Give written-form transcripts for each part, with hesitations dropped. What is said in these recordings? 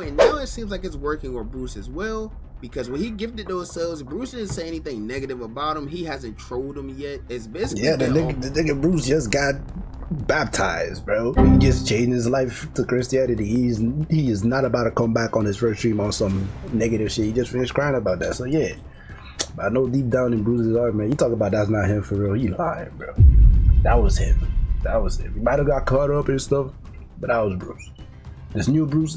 And now it seems like it's working with Bruce as well, because when he gifted those subs, Bruce didn't say anything negative about him. He hasn't trolled him yet. It's basically the nigga Bruce just got baptized, bro. He just changed his life to Christianity. He is not about to come back on his first stream on some negative shit. He just finished crying about that. So yeah, I know deep down in Bruce's heart, man, you talk about that's not him for real. You lying, bro. That was him. That was him. He might have got caught up and stuff, but that was Bruce. This new Bruce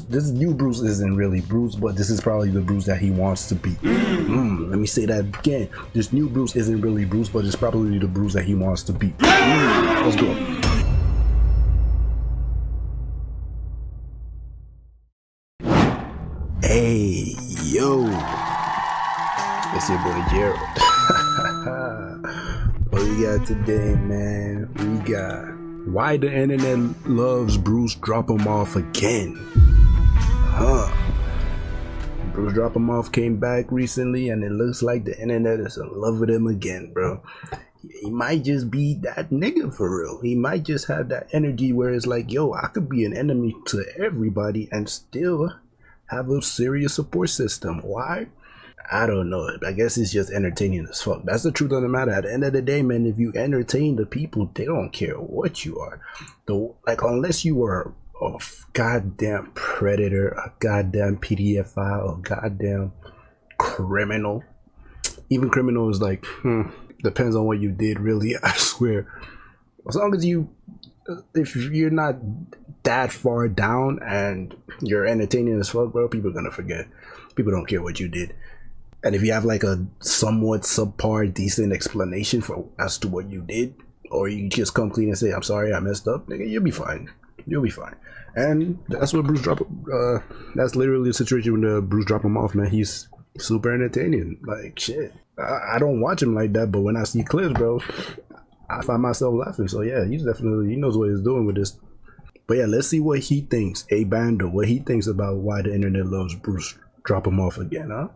isn't really Bruce, but this is probably the Bruce that he wants to be. Let me say that again. This new Bruce isn't really Bruce, but it's probably the Bruce that he wants to be. Let's go. Hey, yo. It's your boy Gerald. What we got today, man? We got why the internet loves BruceDropEmOff again. BruceDropEmOff came back recently and it looks like the internet is in love with him again, bro. He might just be that nigga for real. He might just have that energy where it's like, yo, I could be an enemy to everybody and still have a serious support system. Why? I don't know. I guess it's just entertaining as fuck. That's the truth of the matter. At the end of the day, man, if you entertain the people, they don't care what you are. Like, unless you are a goddamn predator, a goddamn pedophile, a goddamn criminal. Even criminal is like, depends on what you did, really. I swear. As long as if you're not that far down and you're entertaining as fuck, bro, people are gonna forget. People don't care what you did. And if you have like a somewhat subpar decent explanation as to what you did, or you just come clean and say, I'm sorry, I messed up, nigga, you'll be fine. You'll be fine. And that's what that's literally the situation with BruceDropEmOff, man. He's super entertaining. Like, shit. I don't watch him like that, but when I see clips, bro, I find myself laughing. So yeah, he knows what he's doing with this. But yeah, let's see what he thinks, A-Bando, what he thinks about why the internet loves BruceDropEmOff again, huh?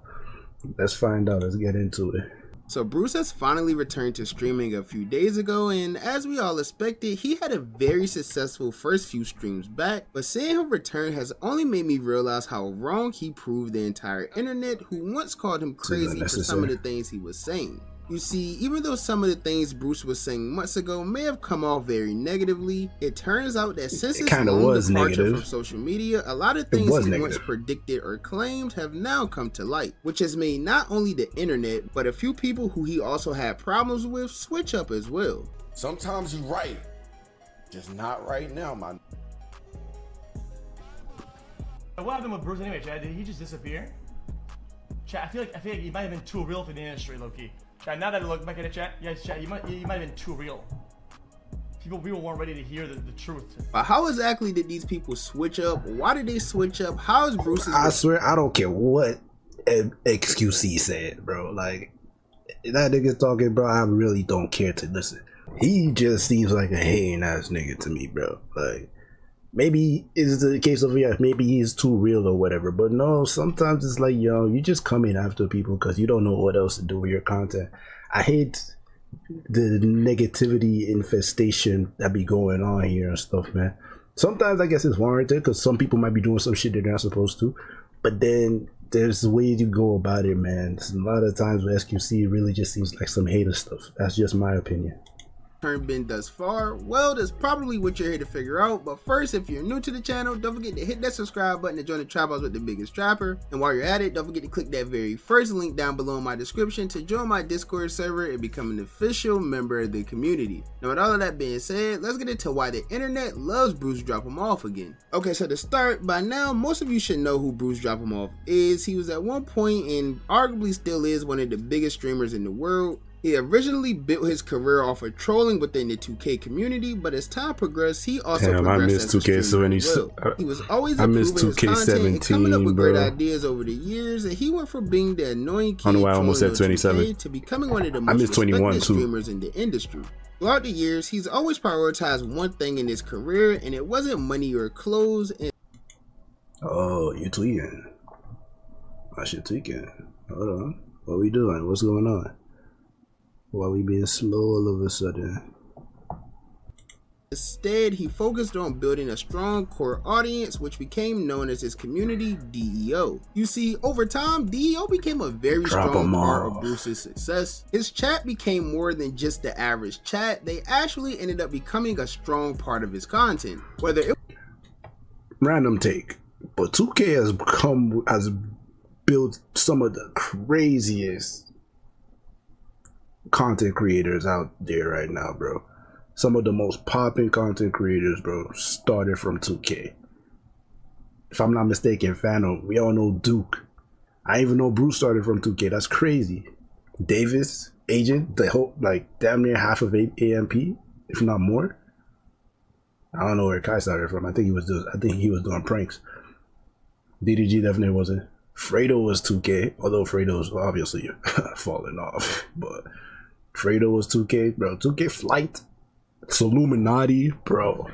Let's find out. Let's get into it. So Bruce has finally returned to streaming a few days ago, and as we all expected, he had a very successful first few streams back, but seeing him return has only made me realize how wrong he proved the entire internet, who once called him crazy for some of the things he was saying. You see, even though some of the things Bruce was saying months ago may have come off very negatively, it turns out that since his long departure from social media, a lot of things he once predicted or claimed have now come to light, which has made not only the internet, but a few people who he also had problems with switch up as well. Sometimes you're right, just not right now, man. What happened with Bruce anyway, Chad? Did he just disappear? Chad, I feel like he might have been too real for the industry, low-key. Chad, now that I look back at it, Chad, yes, Chad, you might have been too real. People weren't ready to hear the truth. But how exactly did these people switch up? Why did they switch up? How is Bruce's... I swear, I don't care what XQC said, bro. Like, that nigga talking, bro, I really don't care to listen. He just seems like a hating ass nigga to me, bro. Like, maybe it's the case of, yeah, maybe he's too real or whatever, but no, sometimes it's like, yo, you just coming after people because you don't know what else to do with your content. I hate the negativity infestation that be going on here and stuff, man. Sometimes I guess it's warranted because some people might be doing some shit they're not supposed to, but then there's ways you go about it, man. A lot of times with SQC, it really just seems like some hater stuff. That's just my opinion. Been thus far? Well, that's probably what you're here to figure out, but first, if you're new to the channel, don't forget to hit that subscribe button to join the Trap House with the biggest trapper, and while you're at it, don't forget to click that very first link down below in my description to join my Discord server and become an official member of the community. Now with all of that being said, let's get into why the internet loves BruceDropEmOff again. Okay, so to start, by now most of you should know who BruceDropEmOff is. He was at one point and arguably still is one of the biggest streamers in the world. He originally built his career off of trolling within the 2K community, but as time progressed, he also progressed as a streamer as well. He was always improving his content and coming up with great ideas over the years, and he went from being the annoying kid trolling on 2K to becoming one of the most respected streamers in the industry. Throughout the years, he's always prioritized one thing in his career, and it wasn't money or clothes. Oh, you tweaking. I should tweaking. Hold on. What we doing? What's going on? Why we being slow all of a sudden? Instead, he focused on building a strong core audience, which became known as his community, DEO. You see, over time, DEO became a very strong part of Bruce's success. His chat became more than just the average chat. They actually ended up becoming a strong part of his content. Whether it random take, but 2K has built some of the craziest content creators out there right now, bro. Some of the most popping content creators, bro, started from 2K. If I'm not mistaken, Fano, we all know Duke. I even know Bruce started from 2K. That's crazy. Davis, Agent, the whole, like, damn near half of AMP, if not more. I don't know where Kai started from. I think he was doing pranks. DDG definitely wasn't. Fredo was 2K, although Fredo's obviously falling off. But Fredo was 2K, bro. 2K Flight. It's Illuminati, bro.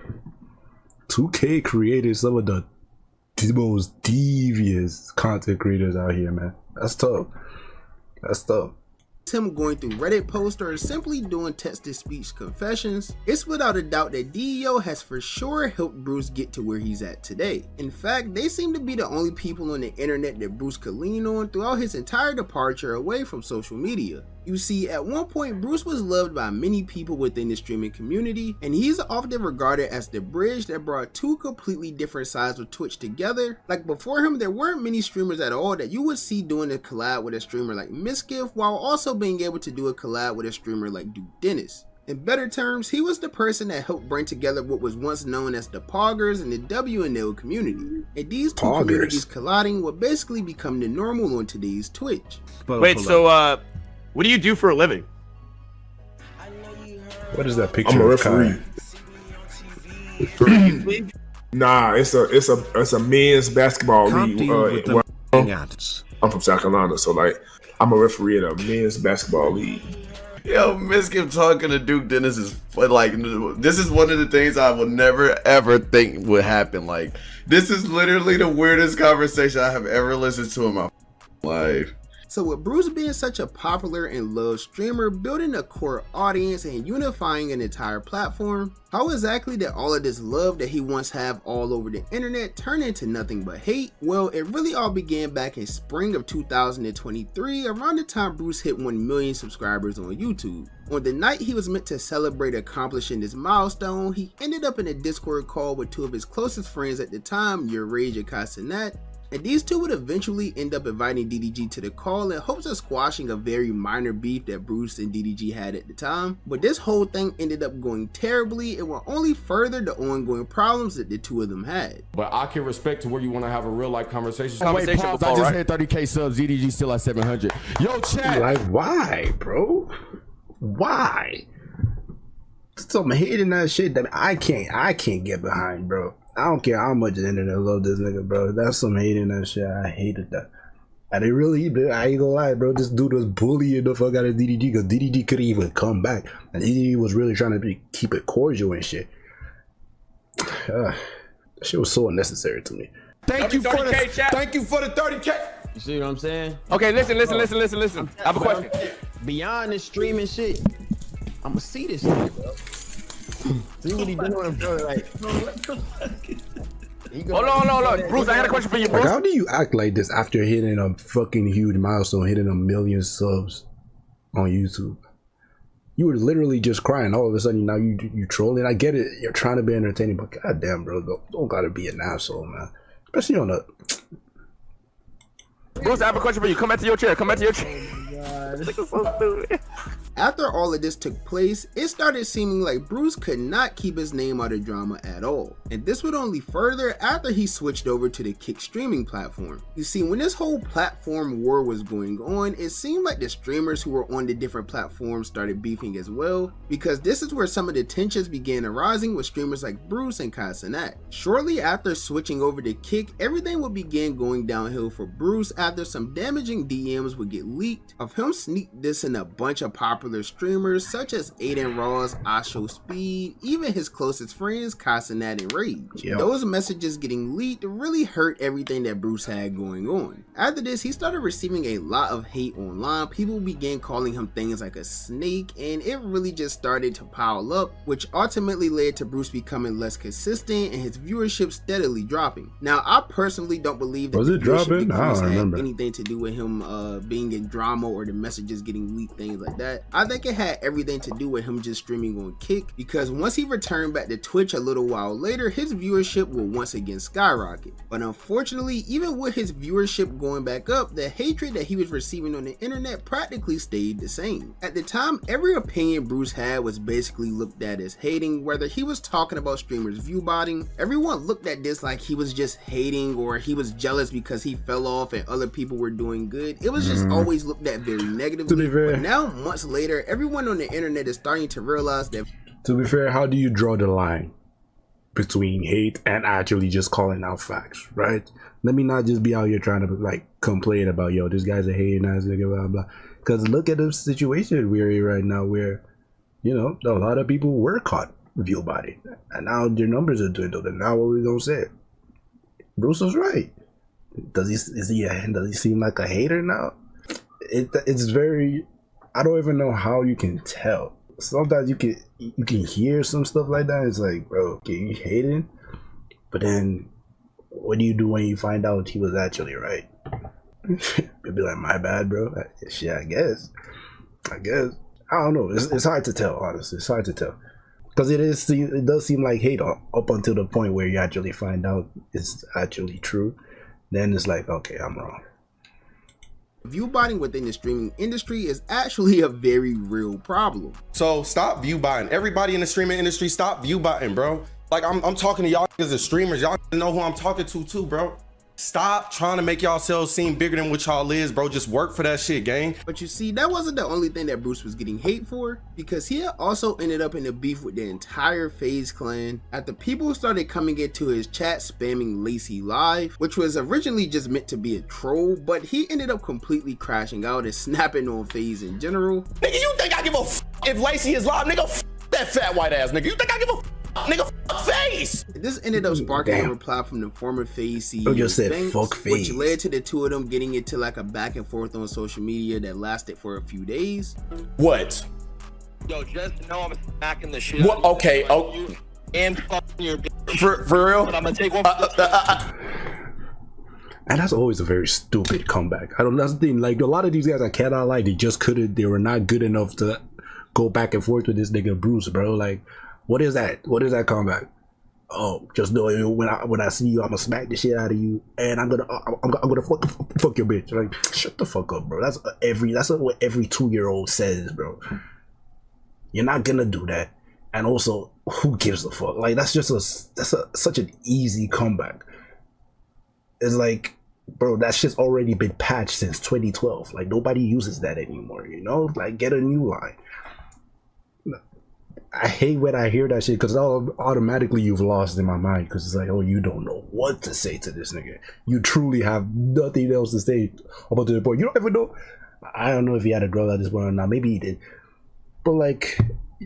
2K created some of the most devious content creators out here, man. That's tough. That's tough. Him going through Reddit posts or simply doing text-to-speech confessions, it's without a doubt that DEO has for sure helped Bruce get to where he's at today. In fact, they seem to be the only people on the internet that Bruce could lean on throughout his entire departure away from social media. You see, at one point, Bruce was loved by many people within the streaming community, and he's often regarded as the bridge that brought two completely different sides of Twitch together. Like before him, there weren't many streamers at all that you would see doing a collab with a streamer like Miskiff, while also being able to do a collab with a streamer like Duke Dennis. In better terms, he was the person that helped bring together what was once known as the Poggers and the WNL community. And these two communities colliding would basically become the normal on today's Twitch. Wait, so what do you do for a living? What is that picture? I'm a referee. Nah, it's a men's basketball league. I'm from South Carolina, so like I'm a referee in a men's basketball league. Yo, Miskiff talking to Duke Dennis is like, this is one of the things I will never ever think would happen. Like, this is literally the weirdest conversation I have ever listened to in my life. So with Bruce being such a popular and loved streamer, building a core audience and unifying an entire platform, how exactly did all of this love that he once had all over the internet turn into nothing but hate? Well, it really all began back in spring of 2023, around the time Bruce hit 1 million subscribers on YouTube. On the night he was meant to celebrate accomplishing this milestone, he ended up in a Discord call with two of his closest friends at the time, Your Rage and Casanat. And these two would eventually end up inviting DDG to the call in hopes of squashing a very minor beef that Bruce and DDG had at the time. But this whole thing ended up going terribly and will only further the ongoing problems that the two of them had. But I can respect to where you want to have a real life conversation. Wait, pause, I just hit 30K subs, DDG still at 700. Yo, chat. Like, why, bro? Why? Some hating that shit that I can't get behind, bro. I don't care how much the internet love this nigga, bro. That's some hating that shit. I hated that. And they really, I ain't gonna lie, bro. This dude was bullying the fuck out of DDG because DDG couldn't even come back. And DDG was really trying to keep it cordial and shit. That shit was so unnecessary to me. Thank you for the 30K. You see what I'm saying? Okay, listen. I have a question. Beyond this streaming shit, I'ma see this nigga, bro. See what he doing, bro? Like, Hold on. Bruce, I got a question for you, Bruce. Like, how do you act like this after hitting a fucking huge milestone, hitting 1 million subs on YouTube? You were literally just crying. All of a sudden, now you trolling. I get it. You're trying to be entertaining, but goddamn, bro, don't gotta be an asshole, man. Especially on a. Bruce, I have a question for you. Come back to your chair. After all of this took place, it started seeming like Bruce could not keep his name out of drama at all. And this would only further after he switched over to the Kick streaming platform. You see, when this whole platform war was going on, it seemed like the streamers who were on the different platforms started beefing as well, because this is where some of the tensions began arising with streamers like Bruce and Casanat. Shortly after switching over to Kick, everything would begin going downhill for Bruce after some damaging DMs would get leaked of him sneak dissing a bunch of popular streamers such as Aiden Ross, Asho Speed, even his closest friends Casanat and rage. Yo. Those messages getting leaked really hurt everything that Bruce had going on. After this, he started receiving a lot of hate online. People began calling him things like a snake, and it really just started to pile up, which ultimately led to Bruce becoming less consistent and his viewership steadily dropping. Now, I personally don't believe that Was it dropping? I don't had remember. anything to do with him being in drama or the messages getting leaked, things like that. I think it had everything to do with him just streaming on Kick, because once he returned back to Twitch a little while later, his viewership will once again skyrocket. But unfortunately, even with his viewership going back up, the hatred that he was receiving on the internet practically stayed the same. At the time, every opinion Bruce had was basically looked at as hating, whether he was talking about streamers view botting. Everyone looked at this like he was just hating, or he was jealous because he fell off and other people were doing good. It was just always looked at very negatively. To be fair, but now, months later, everyone on the internet is starting to realize that. To be fair, how do you draw the line between hate and actually just calling out facts, right? Let me not just be out here trying to like complain about, yo, this guy's a hating ass nigga, blah blah. Because look at the situation we're in right now, where, you know, a lot of people were caught view body, and now their numbers are dwindled. And now what we gonna say? Bruce was right. Does he seem like a hater now? It's very. I don't even know how you can tell. Sometimes you can hear some stuff like that. It's like, bro, okay, you hating, but then what do you do when you find out he was actually right? You'd be like, my bad, bro. Shit, I guess. I don't know. It's hard to tell, honestly. It's hard to tell, because it does seem like hate up until the point where you actually find out it's actually true. Then it's like, okay, I'm wrong. View botting within the streaming industry is actually a very real problem. So stop view botting. Everybody in the streaming industry, stop view botting, bro. Like I'm talking to y'all as streamers. Y'all know who I'm talking to too, bro. Stop trying to make yourselves seem bigger than what y'all is, bro. Just work for that shit, gang. But you see, that wasn't the only thing that Bruce was getting hate for, because he had also ended up in a beef with the entire FaZe clan after people started coming into his chat spamming Lacey Live, which was originally just meant to be a troll, but he ended up completely crashing out and snapping on FaZe in general. Nigga, you think I give a f if Lacey is live? Nigga, f that fat white ass nigga. You think I give a f? Nigga, fuck FaZe. This ended up sparking a reply from the former FaZe CEO, just said Banks, fuck FaZe, which led to the two of them getting into like a back and forth on social media that lasted for a few days. What? Yo, just know I'm smacking the shit. What? Okay. Oh. You and fucking your bitch. For real? But I'm gonna take one. And that's always a very stupid comeback. That's the thing. Like, a lot of these guys, I cannot lie, they just couldn't. They were not good enough to go back and forth with this nigga Bruce, bro. Like, what is that? What is that comeback? Oh, just know when I see you, I'm gonna smack the shit out of you, and I'm gonna fuck your bitch. Like, shut the fuck up, bro. That's what every 2-year-old says, bro. You're not gonna do that. And also, who gives a fuck? Like, that's such an easy comeback. It's like, bro, that shit's already been patched since 2012. Like, nobody uses that anymore, you know? Like, get a new line. I hate when I hear that shit, because automatically you've lost in my mind, because it's like, oh, you don't know what to say to this nigga. You truly have nothing else to say about the point. You don't ever know. I don't know if he had a girl at this point or not. Maybe he did. But, like,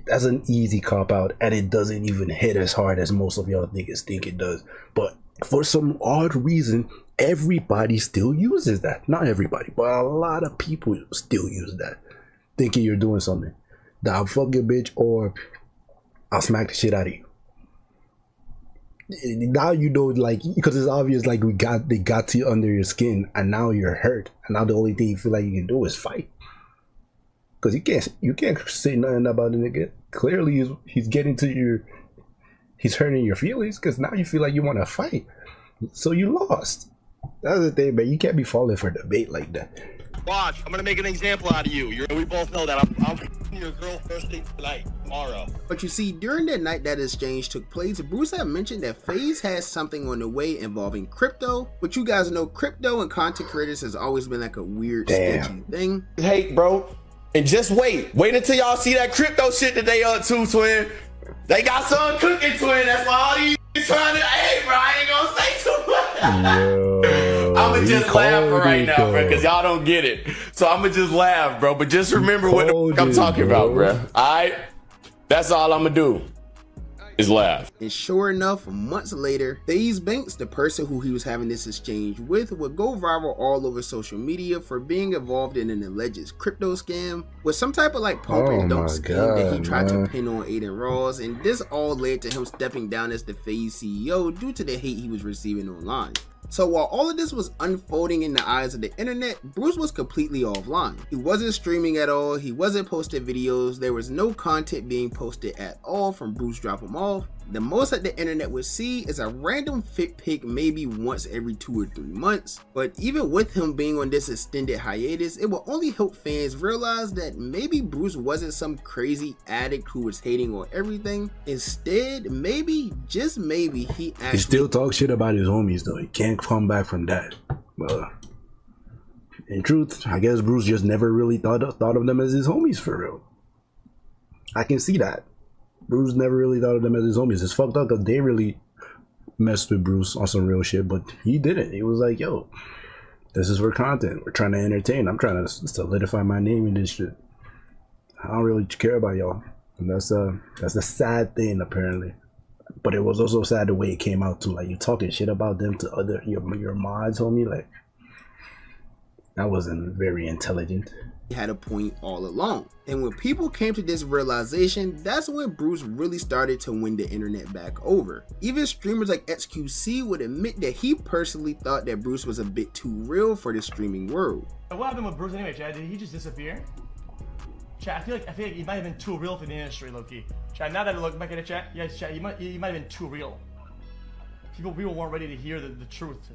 that's an easy cop out, and it doesn't even hit as hard as most of y'all niggas think it does. But for some odd reason, everybody still uses that. Not everybody, but a lot of people still use that, thinking you're doing something. That I'll fuck your bitch, or I'll smack the shit out of you. Now you know, like, because it's obvious, like, they got to you under your skin, and now you're hurt, and now the only thing you feel like you can do is fight. Because you can't say nothing about the nigga. Clearly, he's getting to he's hurting your feelings, because now you feel like you want to fight. So you lost. That's the thing, man. You can't be falling for debate like that. Watch, I'm gonna make an example out of you. We both know that I'm your girl first thing tonight, tomorrow. But you see, during that night that exchange took place, Bruce had mentioned that FaZe has something on the way involving crypto. But you guys know, crypto and content creators has always been like a weird, sketchy thing. Hey, bro. And just wait until y'all see that crypto shit that they up to, twin. They got something cooking, twin. That's why all these trying to. Hey, bro, I ain't gonna say too much. I'ma just laugh right now, bro, because y'all don't get it. So I'ma just laugh, bro. But just remember what the fuck I'm talking about, bro. All right, that's all I'ma do. is laugh. And sure enough, months later, FaZe Banks, the person who he was having this exchange with, would go viral all over social media for being involved in an alleged crypto scam with some type of like pump and dump scheme that he tried to pin on Aiden Ross, and this all led to him stepping down as the FaZe CEO due to the hate he was receiving online. So while all of this was unfolding in the eyes of the internet, Bruce was completely offline. He wasn't streaming at all, he wasn't posting videos, there was no content being posted at all from BruceDropEmOff. The most that the internet would see is a random fit pic maybe once every 2 or 3 months. But even with him being on this extended hiatus, it will only help fans realize that maybe Bruce wasn't some crazy addict who was hating on everything. Instead, maybe, just maybe, he still talks shit about his homies though. He can't come back from that. Well, in truth, I guess Bruce just never really thought of them as his homies for real. I can see that. Bruce never really thought of them as his homies. It's fucked up because they really messed with Bruce on some real shit, but he didn't. He was like, yo, this is for content. We're trying to entertain. I'm trying to solidify my name in this shit. I don't really care about y'all. And that's the sad thing, apparently. But it was also sad the way it came out too. Like, you talking shit about them to other your mods, homie. Like, that wasn't very intelligent. He had a point all along. And when people came to this realization, that's when Bruce really started to win the internet back over. Even streamers like XQC would admit that he personally thought that Bruce was a bit too real for the streaming world. What happened with Bruce anyway, Chad? Did he just disappear? Chat, I feel like he might have been too real for the industry, low-key. Chat, now that I look back at the chat, yeah, chat, he might have been too real. People weren't ready to hear the truth.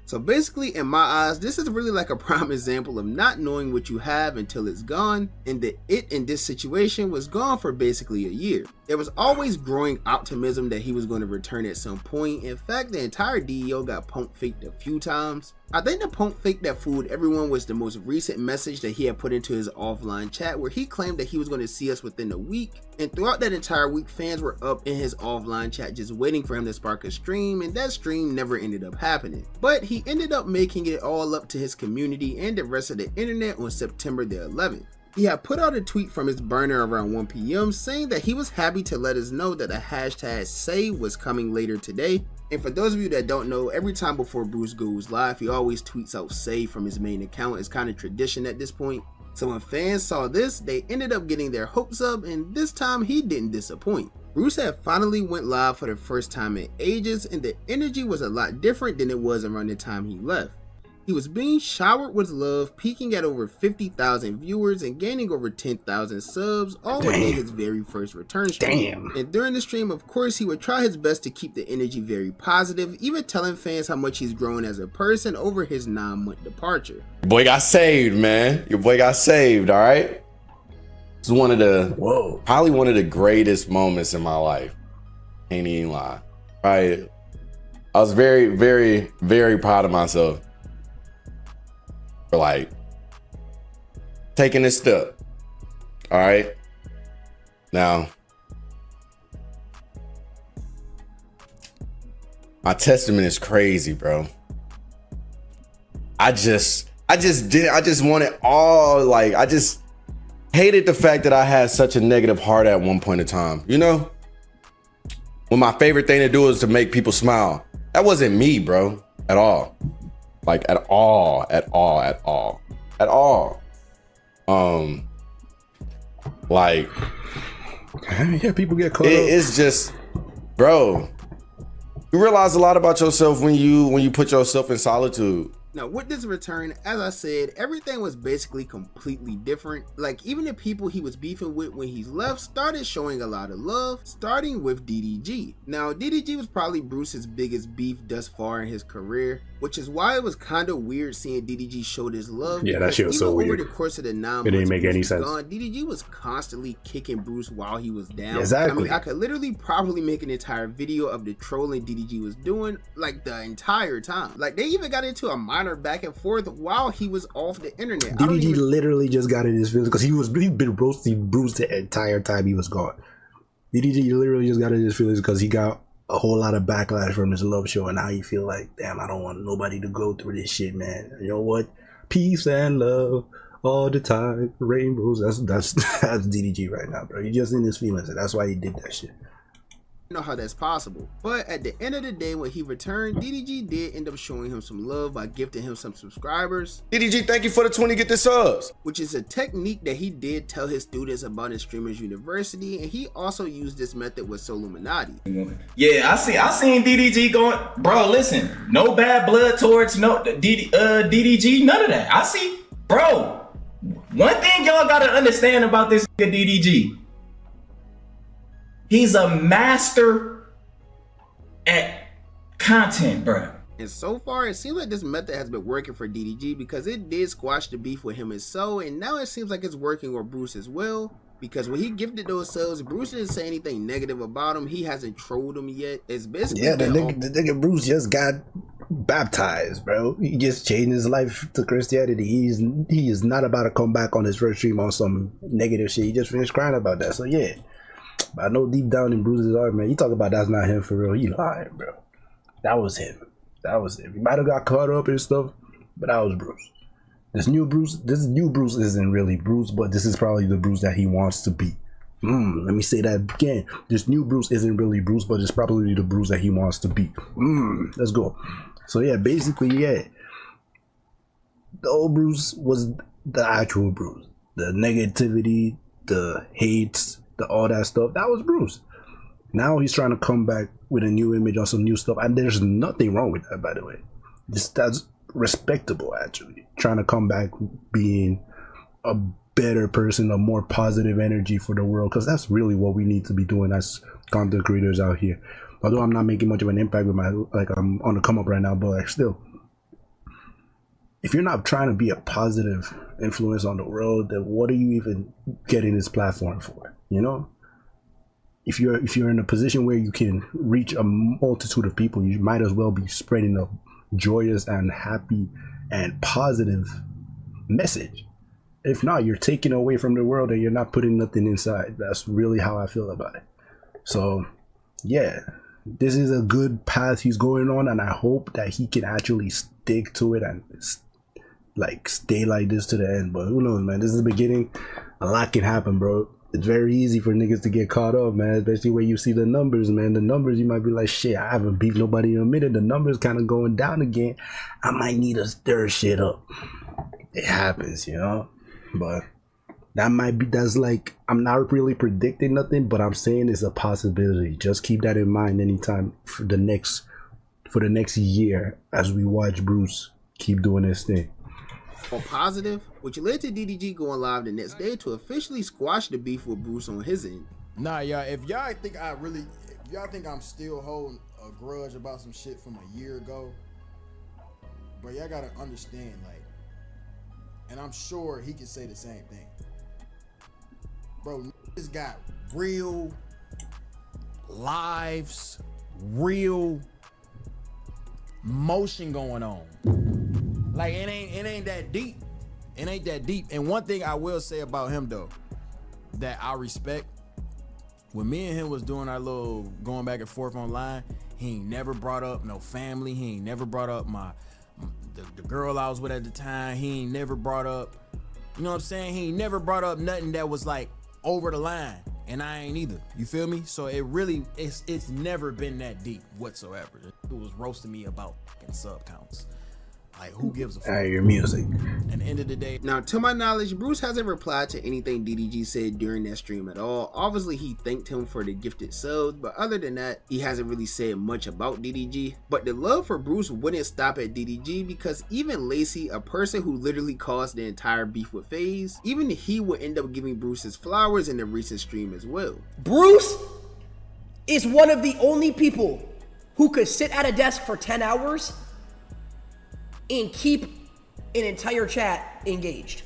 So basically, in my eyes, this is really like a prime example of not knowing what you have until it's gone, and that it in this situation was gone for basically a year. There was always growing optimism that he was going to return at some point. In fact, the entire DEO got pump faked a few times. I think the pump fake that fooled everyone was the most recent message that he had put into his offline chat, where he claimed that he was going to see us within a week. And throughout that entire week, fans were up in his offline chat just waiting for him to spark a stream, and that stream never ended up happening. But he ended up making it all up to his community and the rest of the internet on September the 11th. He had put out a tweet from his burner around 1 PM saying that he was happy to let us know that a hashtag say was coming later today. And for those of you that don't know, every time before Bruce goes live, he always tweets out say from his main account. It's kind of tradition at this point. So when fans saw this, they ended up getting their hopes up, and this time he didn't disappoint. Bruce had finally went live for the first time in ages, and the energy was a lot different than it was around the time he left. He was being showered with love, peaking at over 50,000 viewers and gaining over 10,000 subs, all within his very first return stream. And during the stream, of course, he would try his best to keep the energy very positive, even telling fans how much he's grown as a person over his 9-month departure. Your boy got saved, man. Your boy got saved, all right? This is one of the, probably one of the greatest moments in my life. Can't even lie. Right? I was very, very, very proud of myself. Like taking this step. All right. Now, my testament is crazy, bro. I just wanted all, like, I just hated the fact that I had such a negative heart at one point in time. You know, when my favorite thing to do is to make people smile. That wasn't me, bro, at all. Like at all. Like, yeah, people get caught up. It's just, bro, you realize a lot about yourself when you put yourself in solitude. Now with this return, as I said, everything was basically completely different. Like, even the people he was beefing with when he left started showing a lot of love, starting with DDG. Now DDG was probably Bruce's biggest beef thus far in his career, which is why it was kind of weird seeing DDG show this love. Yeah, that shit was so weird. Over the course of the 9 months, it didn't make any sense. Gone, DDG was constantly kicking Bruce while he was down. Exactly. I mean, I could literally probably make an entire video of the trolling DDG was doing, like, the entire time. Like, they even got into a minor back and forth while he was off the internet. DDG literally just got in his feelings because he'd been roasting Bruce the entire time he was gone. DDG literally just got in his feelings because he got a whole lot of backlash from his love show, and now you feel like, damn, I don't want nobody to go through this shit, man. You know what? Peace and love all the time, rainbows. That's DDG right now, bro. He just in his feelings, and that's why he did that shit. know how that's possible. But at the end of the day, when he returned, DDG did end up showing him some love by gifting him some subscribers. DDG, thank you for the 20 get the subs. Which is a technique that he did tell his students about in Streamers University, and he also used this method with Soluminati. Yeah, I seen DDG going, bro, listen, no bad blood towards DDG, none of that. I see, bro, one thing y'all gotta understand about this nigga DDG. He's a master at content, bro. And so far, it seems like this method has been working for DDG because it did squash the beef with him and So, and now it seems like it's working with Bruce as well. Because when he gifted those subs, Bruce didn't say anything negative about him. He hasn't trolled him yet. It's basically the nigga Bruce just got baptized, bro. He just changed his life to Christianity. He is not about to come back on his first stream on some negative shit. He just finished crying about that. So yeah. But I know deep down in Bruce's heart, man, you talk about that's not him for real. He lying, bro. That was him. That was him. He might have got caught up and stuff, but that was Bruce. This new Bruce isn't really Bruce, but this is probably the Bruce that he wants to be. Let me say that again. This new Bruce isn't really Bruce, but it's probably the Bruce that he wants to be. Let's go. So yeah, basically, yeah. The old Bruce was the actual Bruce. The negativity, the hates, all that stuff, that was Bruce. Now he's trying to come back with a new image on some new stuff, and there's nothing wrong with that, by the way. That's respectable, actually. Trying to come back being a better person, a more positive energy for the world, because that's really what we need to be doing as content creators out here. Although I'm not making much of an impact with my, like, I'm on the come up right now, but like, still, if you're not trying to be a positive influence on the world, then what are you even getting this platform for? You know, if you're in a position where you can reach a multitude of people, you might as well be spreading a joyous and happy and positive message. If not, you're taking away from the world and you're not putting nothing inside. That's really how I feel about it. So yeah, this is a good path he's going on, and I hope that he can actually stick to it and like stay like this to the end. But who knows, man? This is the beginning. A lot can happen, bro. It's very easy for niggas to get caught up, man, especially when you see the numbers, man. The numbers, you might be like, shit, I haven't beat nobody in a minute. The numbers kind of going down again. I might need to stir shit up. It happens, you know? But that's like, I'm not really predicting nothing, but I'm saying it's a possibility. Just keep that in mind anytime for the next year as we watch Bruce keep doing his thing. Or positive, which led to DDG going live the next day to officially squash the beef with Bruce on his end. Nah, y'all, if y'all think I'm still holding a grudge about some shit from a year ago, but y'all gotta understand, like, and I'm sure he can say the same thing. Bro, niggas got real lives, real motion going on. Like, it ain't that deep. It ain't that deep. And one thing I will say about him though, that I respect, when me and him was doing our little going back and forth online, he ain't never brought up no family. He ain't never brought up the girl I was with at the time. He ain't never brought up, you know what I'm saying? He ain't never brought up nothing that was like over the line. And I ain't either. You feel me? So it's never been that deep whatsoever. It was roasting me about fucking sub counts. Like, who gives a fuck? Your music. At the end of the day. Now, to my knowledge, Bruce hasn't replied to anything DDG said during that stream at all. Obviously, he thanked him for the gifted subs, but other than that, he hasn't really said much about DDG. But the love for Bruce wouldn't stop at DDG, because even Lacey, a person who literally caused the entire beef with FaZe, even he would end up giving Bruce his flowers in the recent stream as well. Bruce is one of the only people who could sit at a desk for 10 hours and keep an entire chat engaged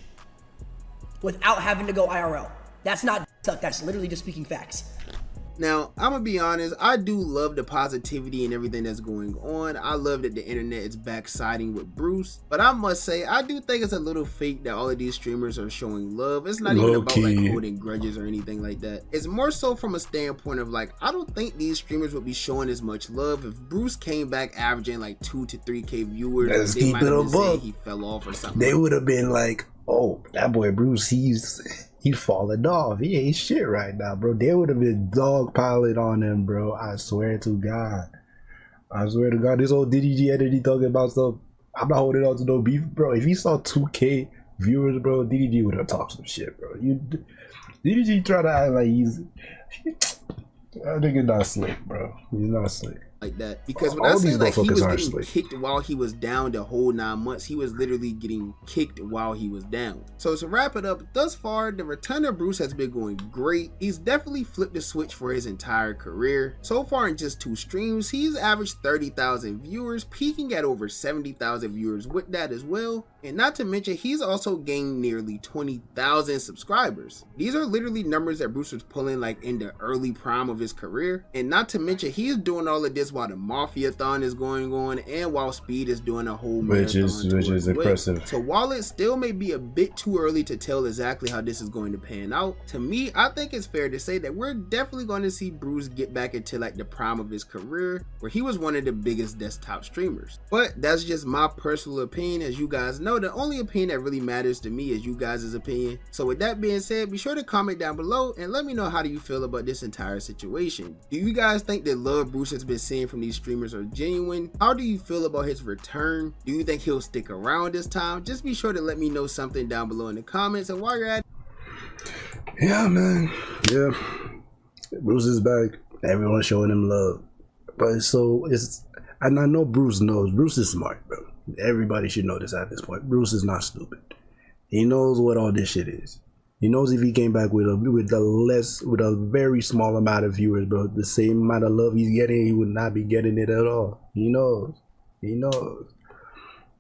without having to go IRL. That's not stuff. That's literally just speaking facts. Now, I'm gonna be honest, I do love the positivity and everything that's going on. I love that the internet is back siding with Bruce, but I must say, I do think it's a little fake that all of these streamers are showing love. It's not even about like holding grudges or anything like that. It's more so from a standpoint of like, I don't think these streamers would be showing as much love if Bruce came back averaging like 2 to 3K viewers. Let's keep it above. He fell off or something. They would have been like, oh, that boy Bruce, he's he's falling off. He ain't shit right now, bro. They would have been dogpiling on him, bro. I swear to God. I swear to God, this whole DDG entity talking about stuff. I'm not holding on to no beef, bro. If he saw 2K viewers, bro, DDG would have talked some shit, bro. DDG try to act like he's. That nigga not slick, bro. He's not slick. Like that, because when I say like he was getting kicked while he was down the whole 9 months, he was literally getting kicked while he was down. So to wrap it up, thus far the return of Bruce has been going great. He's definitely flipped the switch for his entire career. So far in just 2 streams, he's averaged 30,000 viewers, peaking at over 70,000 viewers with that as well. And not to mention, he's also gained nearly 20,000 subscribers. These are literally numbers that Bruce was pulling like in the early prime of his career. And not to mention, he's doing all of this while the Mafia-thon is going on and while Speed is doing a whole which is impressive. So while it still may be a bit too early to tell exactly how this is going to pan out, to me, I think it's fair to say that we're definitely going to see Bruce get back into like the prime of his career, where he was one of the biggest desktop streamers. But that's just my personal opinion. As you guys know, the only opinion that really matters to me is you guys' opinion. So with that being said, be sure to comment down below and let me know, how do you feel about this entire situation? Do you guys think the love Bruce has been seeing from these streamers are genuine? How do you feel about his return? Do you think he'll stick around this time? Just be sure to let me know something down below in the comments. And while you're at it, yeah, man, yeah, Bruce is back. Everyone's showing him love, but and I know Bruce knows. Bruce is smart, bro. Everybody should know this at this point. Bruce is not stupid. He knows what all this shit is. He knows if he came back with a very small amount of viewers, bro, the same amount of love he's getting, he would not be getting it at all. He knows. He knows.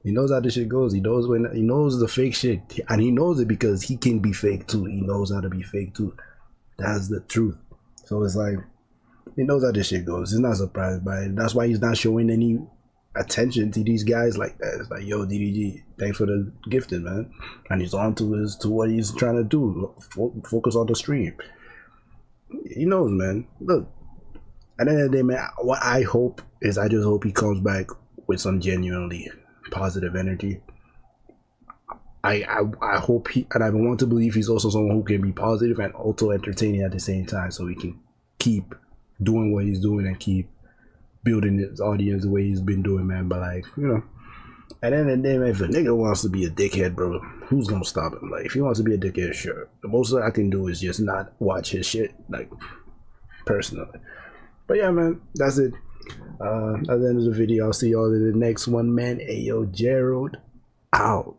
He knows how this shit goes. He knows the fake shit, and he knows it because he can be fake too. He knows how to be fake too. That's the truth. So it's like, he knows how this shit goes. He's not surprised by it. That's why he's not showing any attention to these guys like that. It's like, yo, DDG, thanks for the gifting, man. And he's on to what he's trying to do. Focus on the stream. He knows, man. Look, at the end of the day, man, what I hope is, I just hope he comes back with some genuinely positive energy. I hope and I want to believe he's also someone who can be positive and also entertaining at the same time, so he can keep doing what he's doing and keep building his audience the way he's been doing, man. But like, you know, at the end of the day, man, if a nigga wants to be a dickhead, bro, who's gonna stop him? Like, if he wants to be a dickhead, sure. The most I can do is just not watch his shit, like, personally. But yeah, man, that's it. At the end of the video, I'll see y'all in the next one, man. Ayo, Gerald out.